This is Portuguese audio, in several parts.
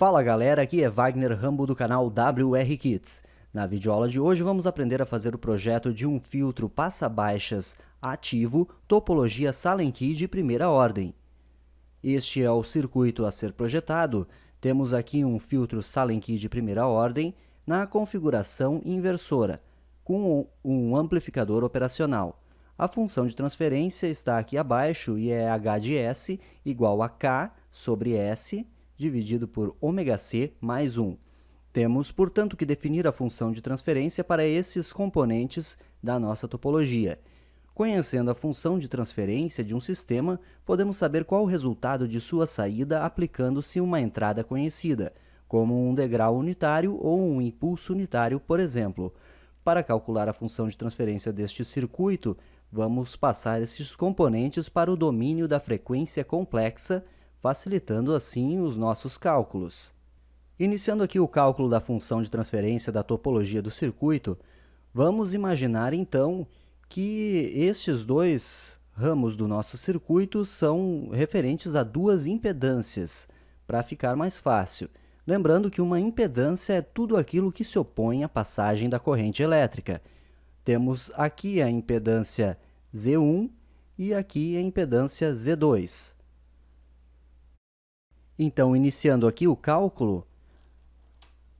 Fala galera, aqui é Wagner Rambo do canal WR Kits. Na videoaula de hoje vamos aprender a fazer o projeto de um filtro passa-baixas ativo topologia Sallen-Key de primeira ordem. Este é o circuito a ser projetado. Temos aqui um filtro Sallen-Key de primeira ordem na configuração inversora, com um amplificador operacional. A função de transferência está aqui abaixo e é H de S igual a K sobre S dividido por ωc mais 1. Temos, portanto, que definir a função de transferência para esses componentes da nossa topologia. Conhecendo a função de transferência de um sistema, podemos saber qual o resultado de sua saída aplicando-se uma entrada conhecida, como um degrau unitário ou um impulso unitário, por exemplo. Para calcular a função de transferência deste circuito, vamos passar esses componentes para o domínio da frequência complexa, facilitando assim os nossos cálculos. Iniciando aqui o cálculo da função de transferência da topologia do circuito, vamos imaginar então que estes dois ramos do nosso circuito são referentes a duas impedâncias, para ficar mais fácil. Lembrando que uma impedância é tudo aquilo que se opõe à passagem da corrente elétrica. Temos aqui a impedância Z1 e aqui a impedância Z2. Então, iniciando aqui o cálculo,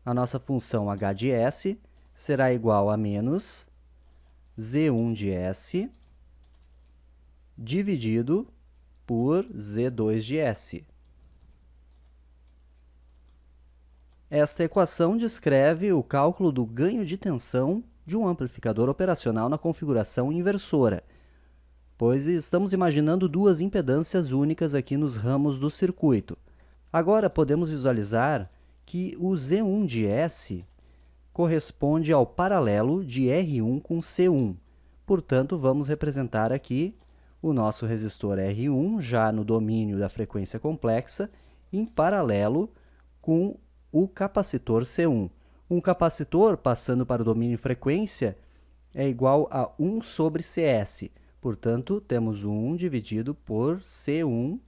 a nossa função h de S será igual a menos Z1 de S dividido por Z2 de S. Esta equação descreve o cálculo do ganho de tensão de um amplificador operacional na configuração inversora, pois estamos imaginando duas impedâncias únicas aqui nos ramos do circuito. Agora, podemos visualizar que o Z1 de S corresponde ao paralelo de R1 com C1. Portanto, vamos representar aqui o nosso resistor R1, já no domínio da frequência complexa, em paralelo com o capacitor C1. Um capacitor, passando para o domínio frequência, é igual a 1 sobre CS. Portanto, temos 1 dividido por C1S.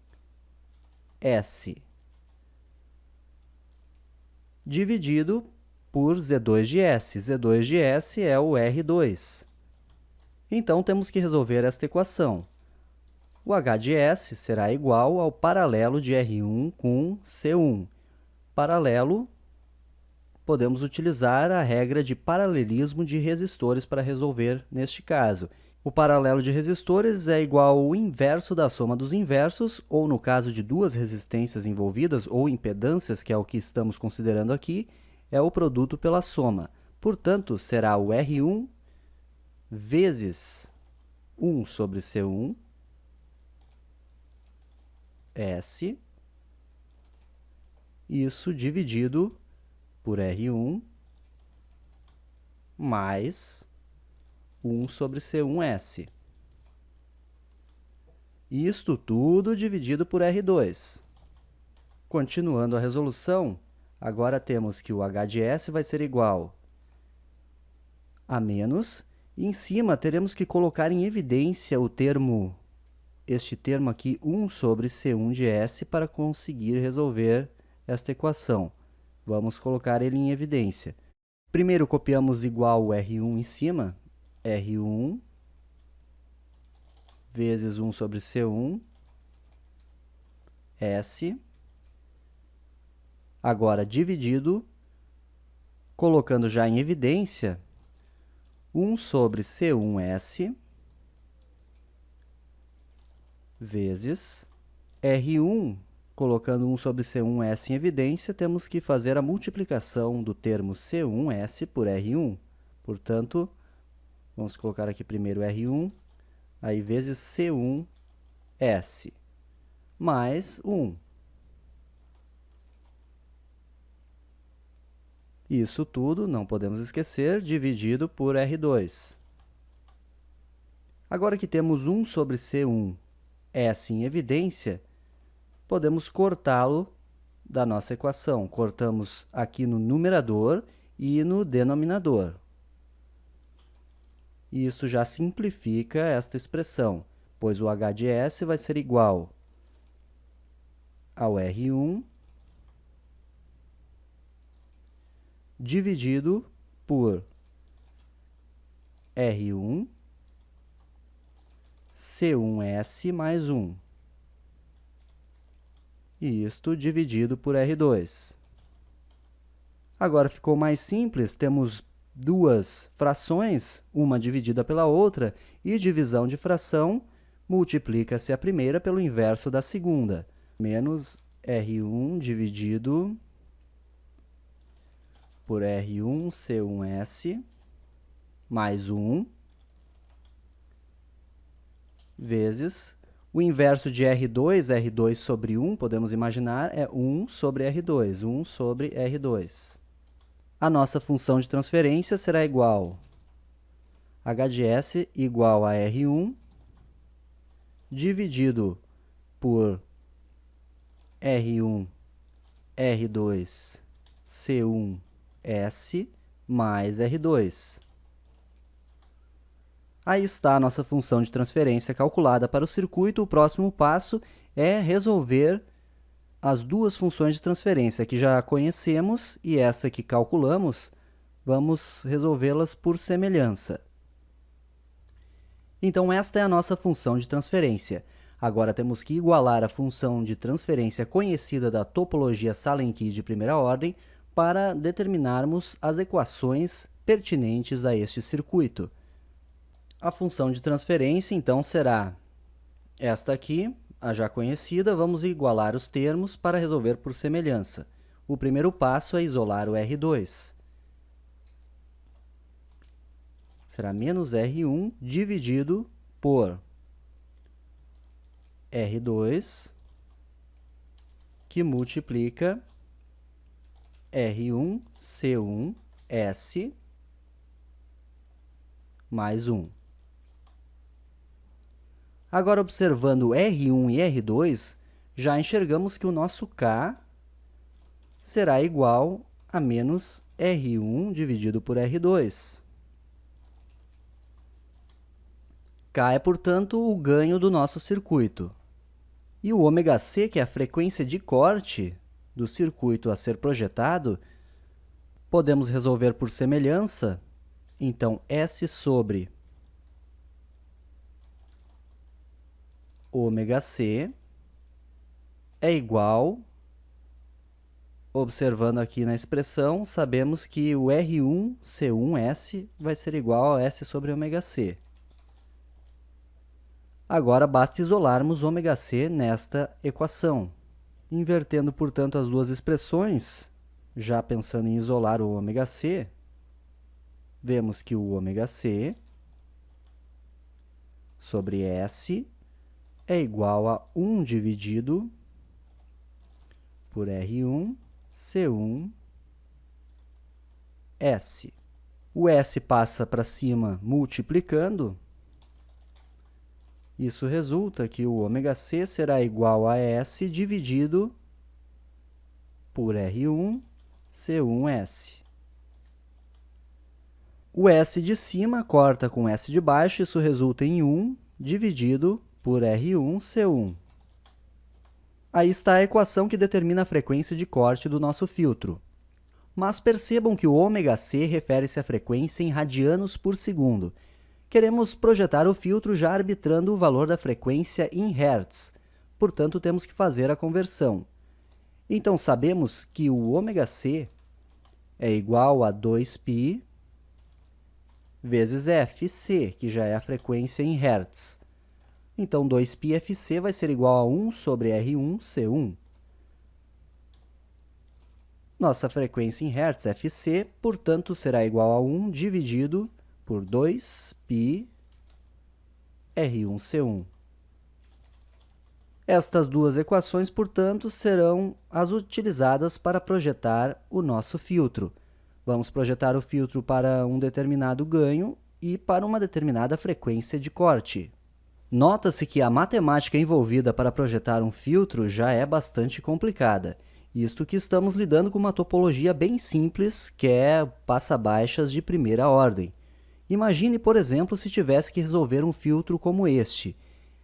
Dividido por Z2 de S. Z2 de S é o R2. Então, temos que resolver esta equação. O H de S será igual ao paralelo de R1 com C1. Paralelo, podemos utilizar a regra de paralelismo de resistores para resolver neste caso. O paralelo de resistores é igual ao inverso da soma dos inversos, ou no caso de duas resistências envolvidas, ou impedâncias, que é o que estamos considerando aqui, é o produto pela soma. Portanto, será o R1 vezes 1 sobre C1, S, isso dividido por R1 mais 1 sobre C1S. Isto tudo dividido por R2. Continuando a resolução, agora temos que o H de S vai ser igual a menos, e em cima teremos que colocar em evidência este termo aqui, 1 sobre C1 de S, para conseguir resolver esta equação. Vamos colocar ele em evidência. Primeiro, copiamos igual o R1 em cima, R1 vezes 1 sobre C1, S. Agora, dividido, colocando já em evidência, 1 sobre C1S vezes R1, colocando 1 sobre C1S em evidência, temos que fazer a multiplicação do termo C1S por R1. Portanto, vamos colocar aqui primeiro R1, aí vezes C1S, mais 1. Isso tudo, não podemos esquecer, dividido por R2. Agora que temos 1 sobre C1S em evidência, podemos cortá-lo da nossa equação. Cortamos aqui no numerador e no denominador. E isso já simplifica esta expressão, pois o H de S vai ser igual ao R1 dividido por R1 C1S mais 1. E isto dividido por R2. Agora ficou mais simples, temos duas frações, uma dividida pela outra, e divisão de fração, multiplica-se a primeira pelo inverso da segunda, menos R1 dividido por R1 C1S mais 1, vezes o inverso de R2, R2 sobre 1, podemos imaginar, é 1 sobre R2, 1 sobre R2. A nossa função de transferência será igual a h de S igual a R1 dividido por R1, R2, C1, S mais R2. Aí está a nossa função de transferência calculada para o circuito. O próximo passo é resolver as duas funções de transferência que já conhecemos e essa que calculamos, vamos resolvê-las por semelhança. Então, esta é a nossa função de transferência. Agora, temos que igualar a função de transferência conhecida da topologia Salenky de primeira ordem para determinarmos as equações pertinentes a este circuito. A função de transferência, então, será esta aqui, a já conhecida. Vamos igualar os termos para resolver por semelhança. O primeiro passo é isolar o R2. Será menos R1 dividido por R2, que multiplica R1 C1 S mais 1. Agora, observando R1 e R2, já enxergamos que o nosso K será igual a menos R1 dividido por R2. K é, portanto, o ganho do nosso circuito. E o ômega-C, que é a frequência de corte do circuito a ser projetado, podemos resolver por semelhança. Então, S sobre ômega-C é igual, observando aqui na expressão, sabemos que o R1 C1S vai ser igual a S sobre ômega-C. Agora, basta isolarmos ômega-C nesta equação. Invertendo, portanto, as duas expressões, já pensando em isolar o ômega-C, vemos que o ômega-C sobre S é igual a 1 dividido por R1 C1 S. O S passa para cima multiplicando. Isso resulta que o ômega-C será igual a S dividido por R1 C1S. O S de cima corta com S de baixo, isso resulta em 1 dividido por R1 C1. Aí está a equação que determina a frequência de corte do nosso filtro. Mas percebam que o ômega-C refere-se à frequência em radianos por segundo. Queremos projetar o filtro já arbitrando o valor da frequência em Hz. Portanto, temos que fazer a conversão. Então, sabemos que o ômega-C é igual a 2π vezes Fc, que já é a frequência em Hz. Então, 2π Fc vai ser igual a 1 sobre R1 C1. Nossa frequência em Hz, Fc, portanto, será igual a 1 dividido por 2π R1 C1. Estas duas equações, portanto, serão as utilizadas para projetar o nosso filtro. Vamos projetar o filtro para um determinado ganho e para uma determinada frequência de corte. Nota-se que a matemática envolvida para projetar um filtro já é bastante complicada, isto que estamos lidando com uma topologia bem simples, que é passa-baixas de primeira ordem. Imagine, por exemplo, se tivesse que resolver um filtro como este,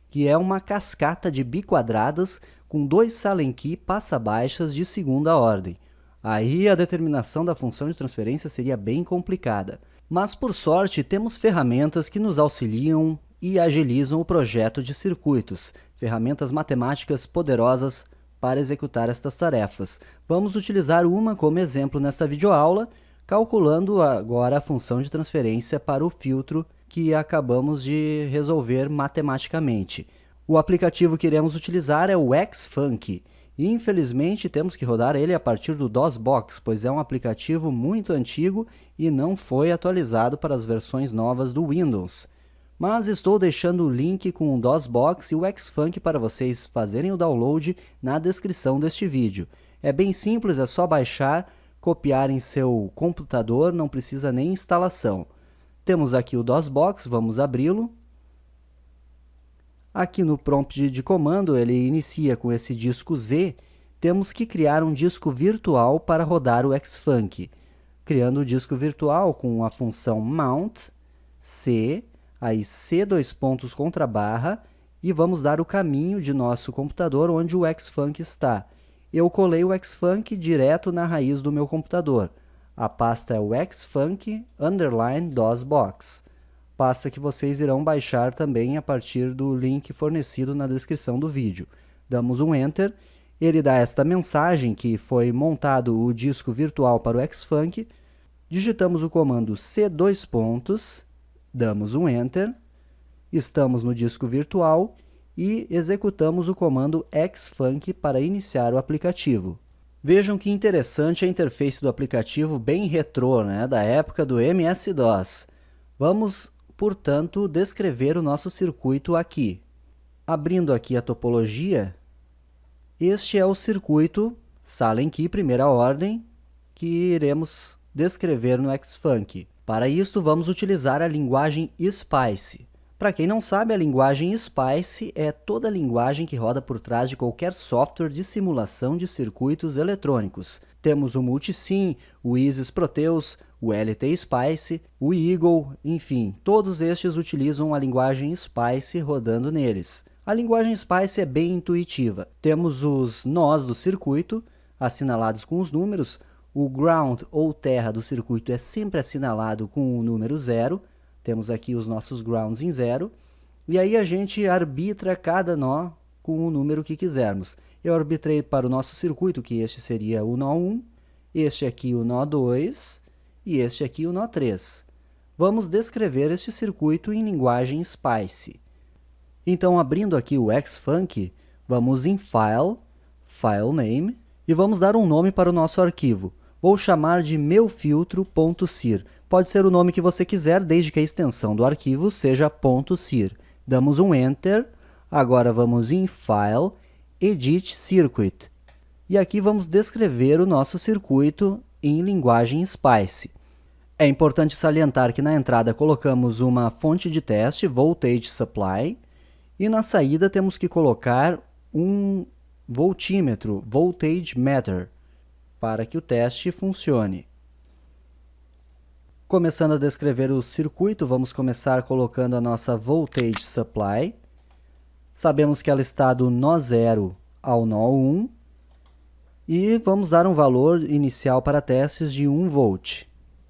que é uma cascata de biquadradas com 2 Salenky passa-baixas de segunda ordem. Aí a determinação da função de transferência seria bem complicada. Mas, por sorte, temos ferramentas que nos auxiliam e agilizam o projeto de circuitos, ferramentas matemáticas poderosas para executar estas tarefas. Vamos utilizar uma como exemplo nesta videoaula, calculando agora a função de transferência para o filtro que acabamos de resolver matematicamente. O aplicativo que iremos utilizar é o Xfunky. E, infelizmente, temos que rodar ele a partir do DOSBox, pois é um aplicativo muito antigo e não foi atualizado para as versões novas do Windows. Mas estou deixando o link com o DOSBox e o Xfunky para vocês fazerem o download na descrição deste vídeo. É bem simples, é só baixar, copiar em seu computador, não precisa nem instalação. Temos aqui o DOSBox, vamos abri-lo. Aqui no prompt de comando, ele inicia com esse disco Z. Temos que criar um disco virtual para rodar o Xfunky. Criando o disco virtual com a função mount, C, aí C dois pontos contra barra, e vamos dar o caminho de nosso computador onde o Xfunky está. Eu colei o Xfunky direto na raiz do meu computador. A pasta é o xfunky_DOSBox. Pasta que vocês irão baixar também a partir do link fornecido na descrição do vídeo. Damos um Enter, ele dá esta mensagem que foi montado o disco virtual para o Xfunky, digitamos o comando C dois pontos, damos um Enter, estamos no disco virtual e executamos o comando Xfunky para iniciar o aplicativo. Vejam que interessante a interface do aplicativo, bem retrô, né? Da época do MS-DOS. Vamos, portanto, descrever o nosso circuito aqui. Abrindo aqui a topologia, este é o circuito Sallen Key primeira ordem que iremos descrever no Xfunky. Para isto, vamos utilizar a linguagem SPICE. Para quem não sabe, a linguagem SPICE é toda a linguagem que roda por trás de qualquer software de simulação de circuitos eletrônicos. Temos o Multisim, o Isis Proteus, o LT Spice, o Eagle, enfim, todos estes utilizam a linguagem SPICE rodando neles. A linguagem SPICE é bem intuitiva. Temos os nós do circuito, assinalados com os números. O ground ou terra do circuito é sempre assinalado com o número 0. Temos aqui os nossos grounds em 0. E aí a gente arbitra cada nó com o número que quisermos. Eu arbitrei para o nosso circuito, que este seria o nó 1, este aqui o nó 2 e este aqui o nó 3. Vamos descrever este circuito em linguagem SPICE. Então, abrindo aqui o Xfunky, vamos em File, File Name, e vamos dar um nome para o nosso arquivo. Vou chamar de meufiltro.cir. Pode ser o nome que você quiser, desde que a extensão do arquivo seja .cir. Damos um Enter. Agora vamos em File, Edit Circuit. E aqui vamos descrever o nosso circuito em linguagem SPICE. É importante salientar que na entrada colocamos uma fonte de teste, Voltage Supply, e na saída temos que colocar um voltímetro, Voltage Meter, para que o teste funcione. Começando a descrever o circuito, vamos começar colocando a nossa Voltage Supply. Sabemos que ela está do nó 0 ao nó 1. E vamos dar um valor inicial para testes de 1 volt.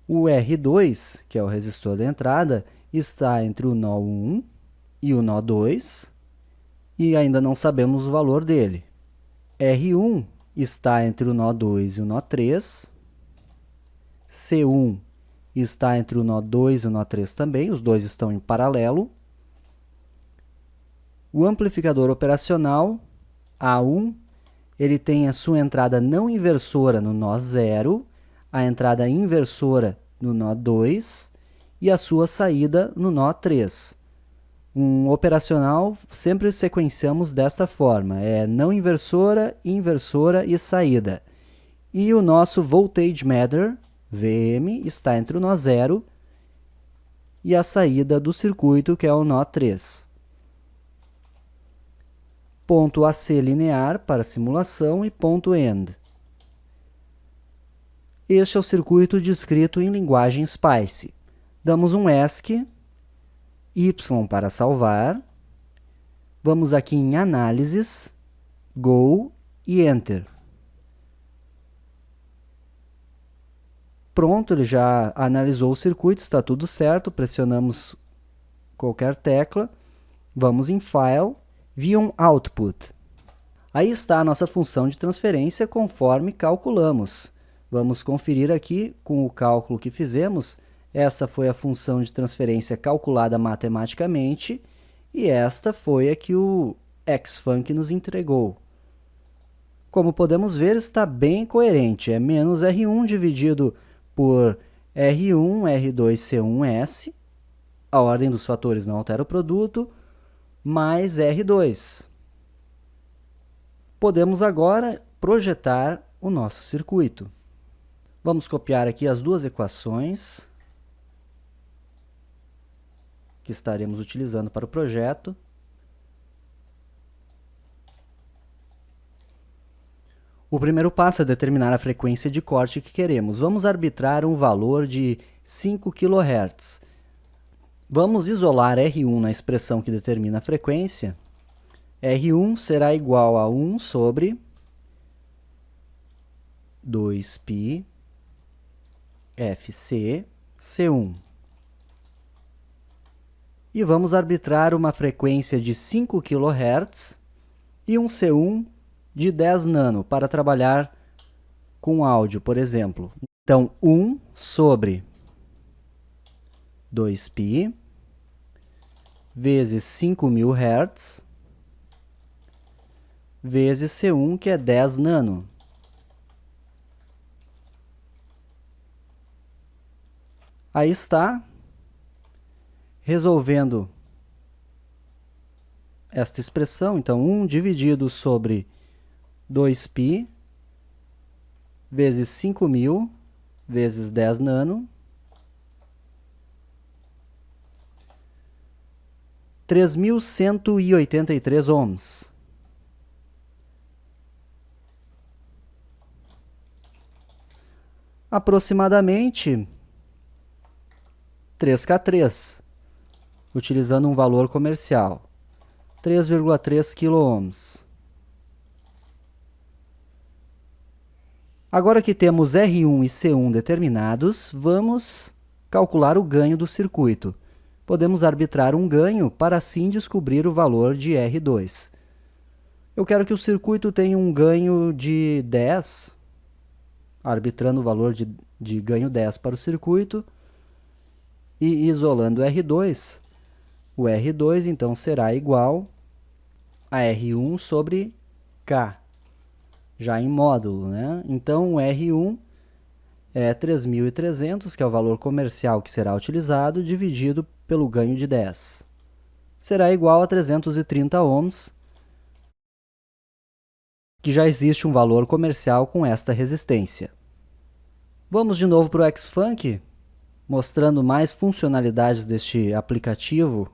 O R2, que é o resistor da entrada, está entre o nó 1 e o nó 2. E ainda não sabemos o valor dele. R1 está entre o nó 2 e o nó 3. C1 está entre o nó 2 e o nó 3 também, os dois estão em paralelo. O amplificador operacional, A1, ele tem a sua entrada não inversora no nó 0, a entrada inversora no nó 2 e a sua saída no nó 3. Um operacional sempre sequenciamos desta forma, é não inversora, inversora e saída. E o nosso Voltage Meter, VM, está entre o nó 0 e a saída do circuito, que é o nó 3. Ponto AC linear para simulação e ponto END. Este é o circuito descrito em linguagem SPICE. Damos um ESC, Y para salvar. Vamos aqui em Análises, Go e Enter. pronto, ele já analisou o circuito, está tudo certo, pressionamos qualquer tecla, vamos em File, View Output. Aí está a nossa função de transferência conforme calculamos. Vamos conferir aqui com o cálculo que fizemos. Esta foi a função de transferência calculada matematicamente e esta foi a que o Xfunc nos entregou. Como podemos ver, está bem coerente. É menos R1 dividido por R1, R2, C1S. A ordem dos fatores não altera o produto, mais R2. Podemos agora projetar o nosso circuito. Vamos copiar aqui as duas equações que estaremos utilizando para o projeto. O primeiro passo é determinar a frequência de corte que queremos. Vamos arbitrar um valor de 5 kHz. Vamos isolar R1 na expressão que determina a frequência. R1 será igual a 1 sobre 2π fc C1. E vamos arbitrar uma frequência de 5 kHz e um C1 de 10 nano para trabalhar com áudio, por exemplo. Então, 1 sobre 2π vezes 5.000 Hz vezes C1, que é 10 nano. Aí está. Resolvendo esta expressão, então 1 dividido sobre 2π vezes 5.000 vezes 10 nano, 3.183 ohms. Aproximadamente 3K3, utilizando um valor comercial, 3,3 kΩ. Agora que temos R1 e C1 determinados, vamos calcular o ganho do circuito. Podemos arbitrar um ganho para assim descobrir o valor de R2. Eu quero que o circuito tenha um ganho de 10, arbitrando o valor de ganho 10 para o circuito, e isolando R2, o R2 então será igual a R1 sobre K, já em módulo, né? Então, o R1 é 3.300, que é o valor comercial que será utilizado, dividido pelo ganho de 10. Será igual a 330 ohms, que já existe um valor comercial com esta resistência. Vamos de novo para o Xfunc, mostrando mais funcionalidades deste aplicativo,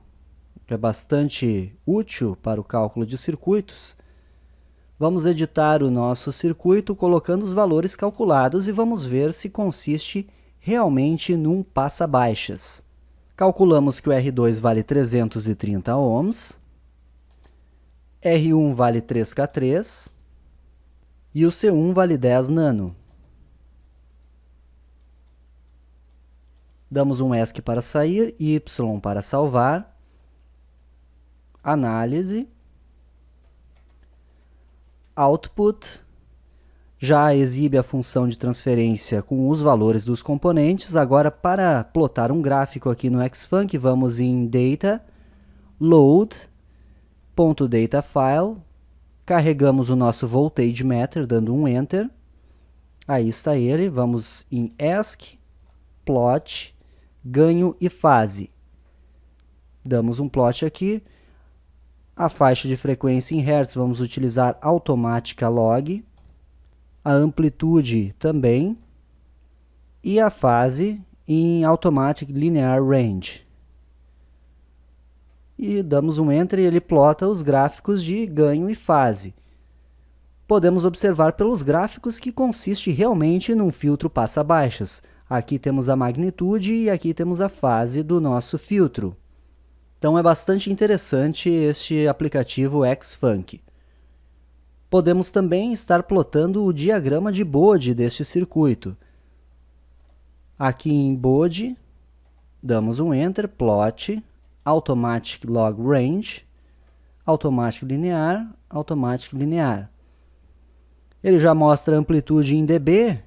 que é bastante útil para o cálculo de circuitos. Vamos editar o nosso circuito colocando os valores calculados e vamos ver se consiste realmente num passa-baixas. Calculamos que o R2 vale 330 ohms, R1 vale 3K3 e o C1 vale 10 nano. Damos um ESC para sair, Y para salvar, análise, output, já exibe a função de transferência com os valores dos componentes. Agora, para plotar um gráfico aqui no Xfunc, vamos em Data, Load.datafile, carregamos o nosso Voltage Meter, dando um Enter. Aí está ele, vamos em ESC, Plot, ganho e fase. Damos um plot aqui. A faixa de frequência em Hz vamos utilizar automática log. A amplitude também. E a fase em automatic linear range. E damos um Enter e ele plota os gráficos de ganho e fase. Podemos observar pelos gráficos que consiste realmente num filtro passa-baixas. Aqui temos a magnitude e aqui temos a fase do nosso filtro. Então é bastante interessante este aplicativo Xfunc. Podemos também estar plotando o diagrama de Bode deste circuito. Aqui em Bode, damos um Enter, Plot, Automatic Log Range, Automático Linear, Automático Linear. Ele já mostra a amplitude em dB.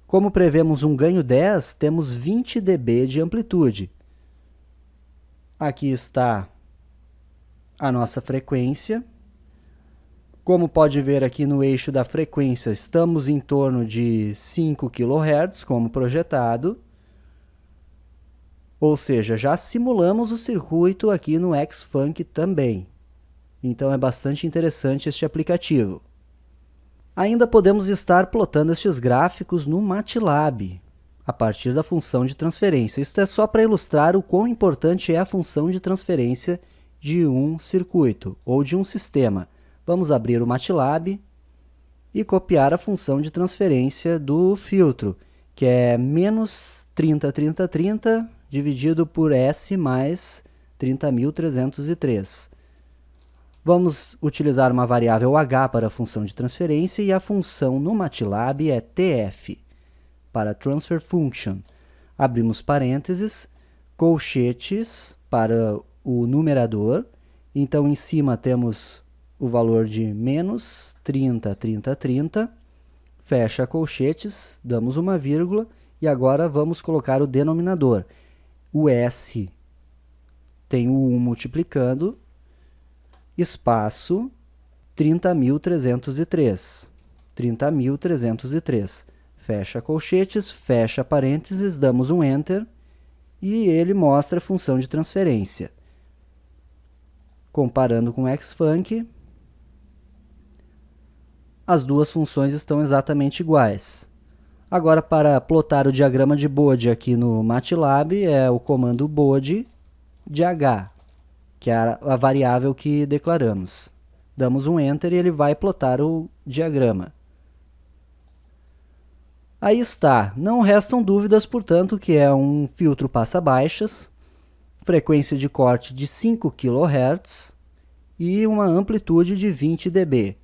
Como prevemos um ganho 10, temos 20 dB de amplitude. Aqui está a nossa frequência. Como pode ver aqui no eixo da frequência, estamos em torno de 5 kHz, como projetado. Ou seja, já simulamos o circuito aqui no Xfunk também. Então é bastante interessante este aplicativo. Ainda podemos estar plotando estes gráficos no MATLAB, a partir da função de transferência. Isso é só para ilustrar o quão importante é a função de transferência de um circuito ou de um sistema. Vamos abrir o MATLAB e copiar a função de transferência do filtro, que é menos 30, 30, 30, dividido por S mais 30.303. Vamos utilizar uma variável h para a função de transferência e a função no MATLAB é tf, para Transfer Function. Abrimos parênteses, colchetes para o numerador. Então, em cima temos o valor de menos 30, 30, 30. Fecha colchetes, damos uma vírgula e agora vamos colocar o denominador. O S tem o 1 multiplicando, espaço 30.303. 30.303. Fecha colchetes, fecha parênteses, damos um Enter e ele mostra a função de transferência. Comparando com o Xfunk, as duas funções estão exatamente iguais. Agora, para plotar o diagrama de Bode aqui no MATLAB, é o comando Bode de H, que é a variável que declaramos. Damos um Enter e ele vai plotar o diagrama. Aí está. Não restam dúvidas, portanto, que é um filtro passa-baixas, frequência de corte de 5 kHz e uma amplitude de 20 dB.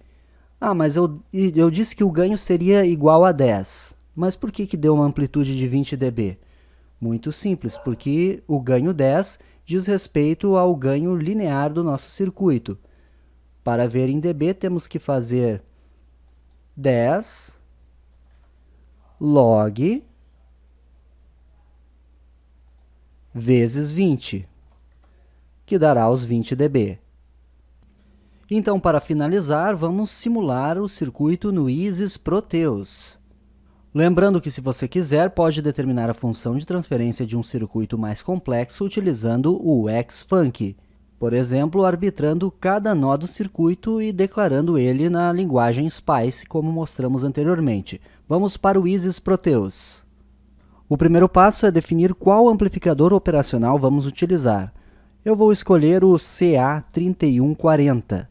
Ah, mas eu disse que o ganho seria igual a 10. Mas por que deu uma amplitude de 20 dB? Muito simples, porque o ganho 10 diz respeito ao ganho linear do nosso circuito. Para ver em dB, temos que fazer 10 log vezes 20, que dará os 20 dB. Então, para finalizar, vamos simular o circuito no Isis Proteus. Lembrando que, se você quiser, pode determinar a função de transferência de um circuito mais complexo utilizando o Xfunk. Por exemplo, arbitrando cada nó do circuito e declarando ele na linguagem SPICE, como mostramos anteriormente. Vamos para o Isis Proteus. O primeiro passo é definir qual amplificador operacional vamos utilizar. Eu vou escolher o CA3140,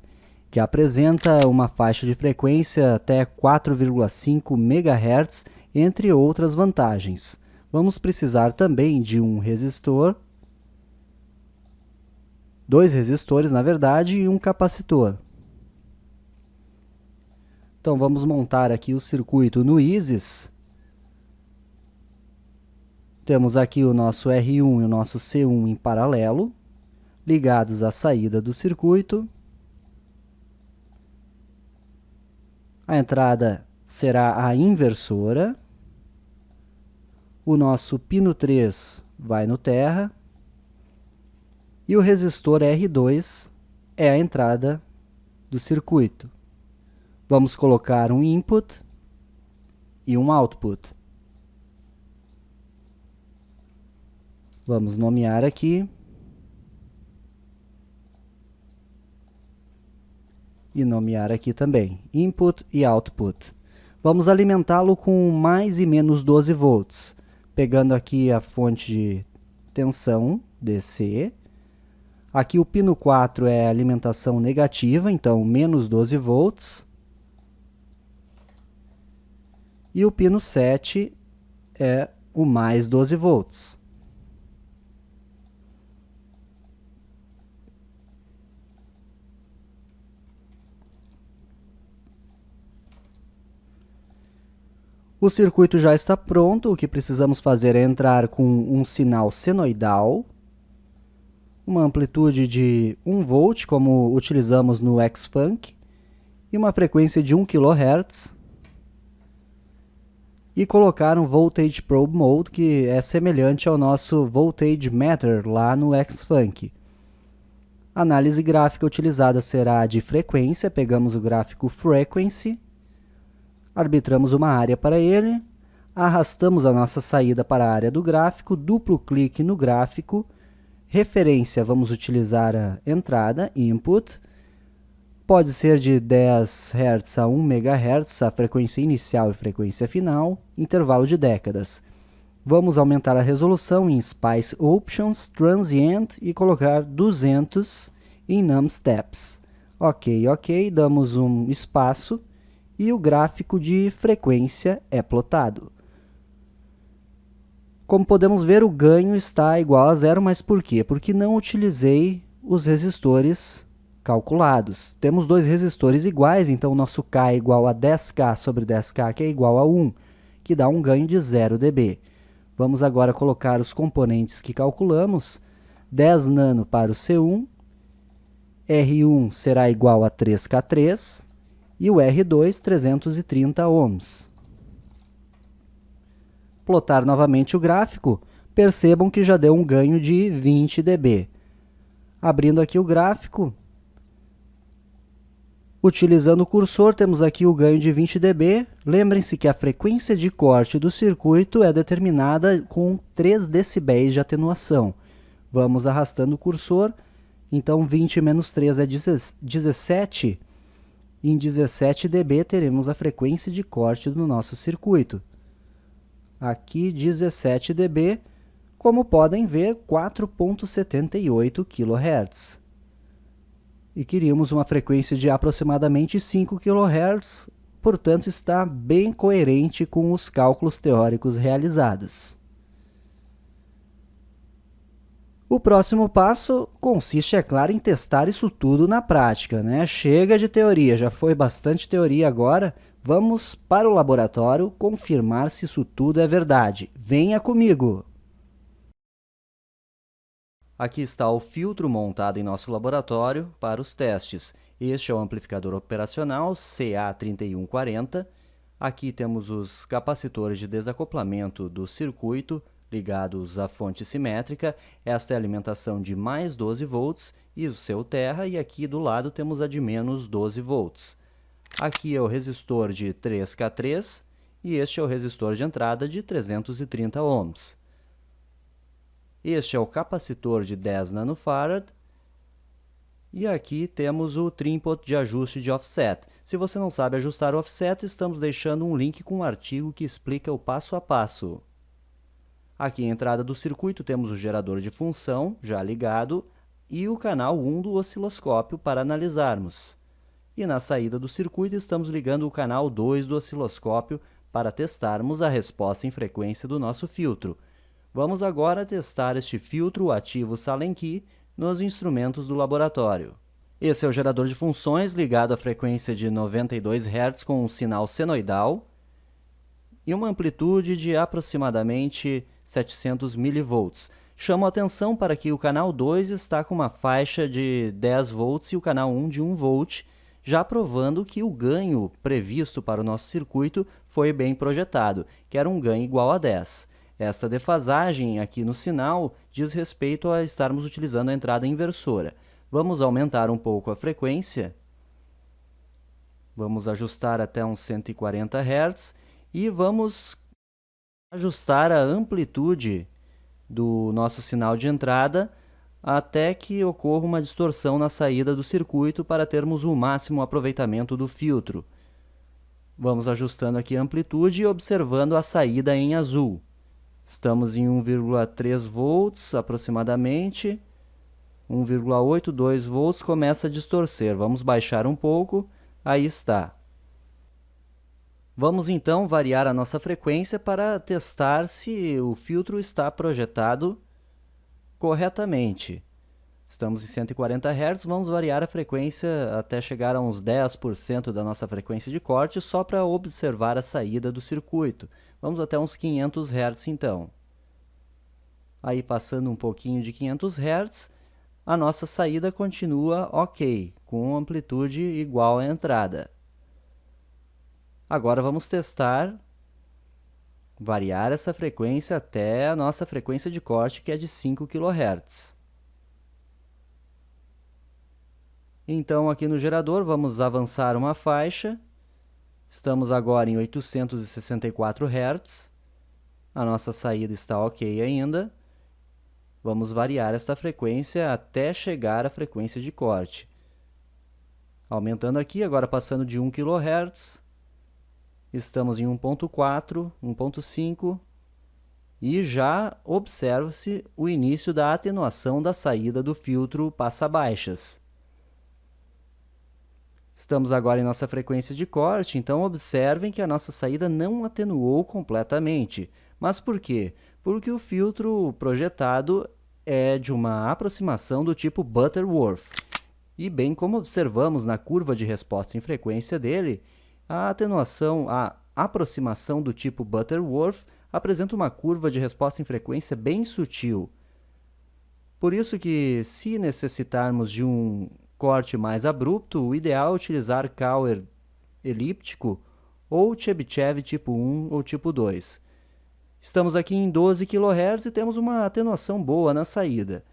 que apresenta uma faixa de frequência até 4,5 MHz, entre outras vantagens. Vamos precisar também de um resistor, dois resistores, na verdade, e um capacitor. Então, vamos montar aqui o circuito no Isis. Temos aqui o nosso R1 e o nosso C1 em paralelo, ligados à saída do circuito. A entrada será a inversora. O nosso pino 3 vai no terra. E o resistor R2 é a entrada do circuito. Vamos colocar um input e um output. Vamos nomear aqui. E nomear aqui também, input e output. Vamos alimentá-lo com mais e menos 12 volts, pegando aqui a fonte de tensão, DC. Aqui o pino 4 é alimentação negativa, então menos 12 volts. E o pino 7 é o mais 12 volts. O circuito já está pronto, o que precisamos fazer é entrar com um sinal senoidal, uma amplitude de 1 volt, como utilizamos no Xfunk, e uma frequência de 1 kHz, e colocar um Voltage Probe Mode, que é semelhante ao nosso Voltage Meter lá no Xfunk. A análise gráfica utilizada será de frequência, pegamos o gráfico Frequency, arbitramos uma área para ele, arrastamos a nossa saída para a área do gráfico, duplo clique no gráfico, referência, vamos utilizar a entrada, input, pode ser de 10 Hz a 1 MHz, a frequência inicial e frequência final, intervalo de décadas. Vamos aumentar a resolução em Spice Options, Transient e colocar 200 em Num Steps. Ok, damos um espaço e o gráfico de frequência é plotado. Como podemos ver, o ganho está igual a zero, mas por quê? Porque não utilizei os resistores calculados. Temos dois resistores iguais, então o nosso K é igual a 10K sobre 10K, que é igual a 1, que dá um ganho de 0 dB. Vamos agora colocar os componentes que calculamos. 10 nano para o C1, R1 será igual a 3K3, e o R2, 330 ohms. Plotar novamente o gráfico, percebam que já deu um ganho de 20 dB. Abrindo aqui o gráfico, utilizando o cursor, temos aqui o ganho de 20 dB. Lembrem-se que a frequência de corte do circuito é determinada com 3 decibéis de atenuação. Vamos arrastando o cursor, então 20 menos 3 é 17. Em 17 dB teremos a frequência de corte do nosso circuito. Aqui 17 dB, como podem ver, 4,78 kHz. E queríamos uma frequência de aproximadamente 5 kHz, portanto está bem coerente com os cálculos teóricos realizados. O próximo passo consiste, é claro, em testar isso tudo na prática, né? Chega de teoria, já foi bastante teoria agora. Vamos para o laboratório confirmar se isso tudo é verdade. Venha comigo! Aqui está o filtro montado em nosso laboratório para os testes. Este é o amplificador operacional CA3140. Aqui temos os capacitores de desacoplamento do circuito, ligados à fonte simétrica. Esta é a alimentação de mais 12 volts e o seu terra, e aqui do lado temos a de menos 12 volts. Aqui é o resistor de 3K3 e este é o resistor de entrada de 330 ohms. Este é o capacitor de 10 nanofarad. E aqui temos o trim-pot de ajuste de offset. Se você não sabe ajustar o offset, estamos deixando um link com um artigo que explica o passo a passo. Aqui na entrada do circuito temos o gerador de função, já ligado, e o canal 1 do osciloscópio para analisarmos. E na saída do circuito estamos ligando o canal 2 do osciloscópio para testarmos a resposta em frequência do nosso filtro. Vamos agora testar este filtro ativo Sallen-Key nos instrumentos do laboratório. Esse é o gerador de funções ligado à frequência de 92 Hz com um sinal senoidal e uma amplitude de aproximadamente 700 mV. Chamo a atenção para que o canal 2 está com uma faixa de 10 volts e o canal 1 de 1 volt, já provando que o ganho previsto para o nosso circuito foi bem projetado, que era um ganho igual a 10. Esta defasagem aqui no sinal diz respeito a estarmos utilizando a entrada inversora. Vamos aumentar um pouco a frequência. Vamos ajustar até uns 140 Hz e vamos ajustar a amplitude do nosso sinal de entrada até que ocorra uma distorção na saída do circuito para termos o máximo aproveitamento do filtro. Vamos ajustando aqui a amplitude e observando a saída em azul. Estamos em 1,3 volts aproximadamente, 1,8, 2 volts, começa a distorcer. Vamos baixar um pouco, aí está. Vamos então variar a nossa frequência para testar se o filtro está projetado corretamente. Estamos em 140 Hz, vamos variar a frequência até chegar a uns 10% da nossa frequência de corte, só para observar a saída do circuito. Vamos até uns 500 Hz então. Aí, passando um pouquinho de 500 Hz, a nossa saída continua ok, com amplitude igual à entrada. Agora vamos testar, variar essa frequência até a nossa frequência de corte, que é de 5 kHz. Então, aqui no gerador, vamos avançar uma faixa. Estamos agora em 864 Hz. A nossa saída está ok ainda. Vamos variar esta frequência até chegar à frequência de corte. Aumentando aqui, agora passando de 1 kHz. Estamos em 1.4, 1.5 e já observa-se o início da atenuação da saída do filtro passa-baixas. Estamos agora em nossa frequência de corte, então observem que a nossa saída não atenuou completamente. Mas por quê? Porque o filtro projetado é de uma aproximação do tipo Butterworth. E bem como observamos na curva de resposta em frequência dele, a aproximação do tipo Butterworth apresenta uma curva de resposta em frequência bem sutil. Por isso que, se necessitarmos de um corte mais abrupto, o ideal é utilizar Cauer elíptico ou Chebyshev tipo 1 ou tipo 2. Estamos aqui em 12 kHz e temos uma atenuação boa na saída.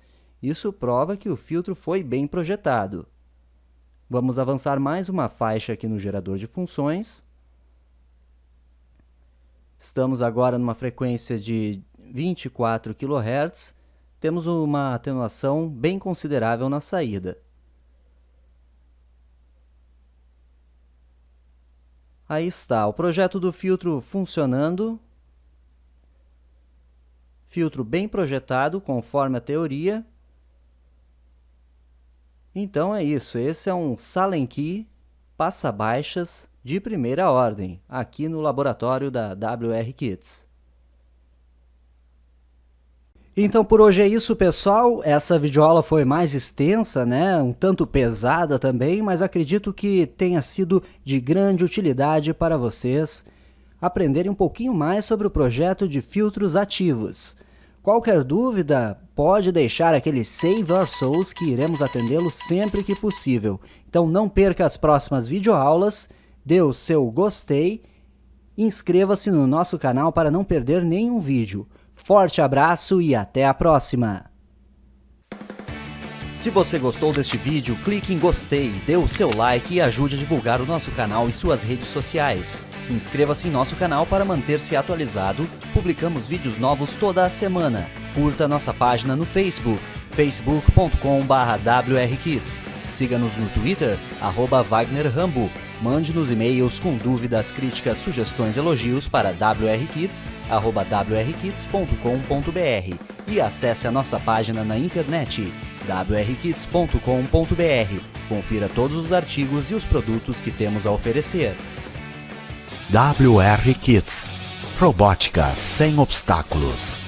Isso prova que o filtro foi bem projetado. Vamos avançar mais uma faixa aqui no gerador de funções. Estamos agora numa frequência de 24 kHz. Temos uma atenuação bem considerável na saída. Aí está, o projeto do filtro funcionando. Filtro bem projetado, conforme a teoria. Então é isso, esse é um Salenky passa-baixas de primeira ordem, aqui no laboratório da WR Kits. Então por hoje é isso, pessoal. Essa videoaula foi mais extensa, né? Um tanto pesada também, mas acredito que tenha sido de grande utilidade para vocês aprenderem um pouquinho mais sobre o projeto de filtros ativos. Qualquer dúvida, pode deixar aquele Save Our Souls que iremos atendê-lo sempre que possível. Então não perca as próximas videoaulas, dê o seu gostei, inscreva-se no nosso canal para não perder nenhum vídeo. Forte abraço e até a próxima! Se você gostou deste vídeo, clique em gostei, dê o seu like e ajude a divulgar o nosso canal em suas redes sociais. Inscreva-se em nosso canal para manter-se atualizado, publicamos vídeos novos toda a semana. Curta nossa página no Facebook, facebook.com/WRKits. Siga-nos no Twitter, @WagnerRambo. Mande-nos e-mails com dúvidas, críticas, sugestões, elogios para wrkits@wrkits.com.br e acesse a nossa página na internet wrkits.com.br. Confira todos os artigos e os produtos que temos a oferecer. WR Kits. Robótica sem obstáculos.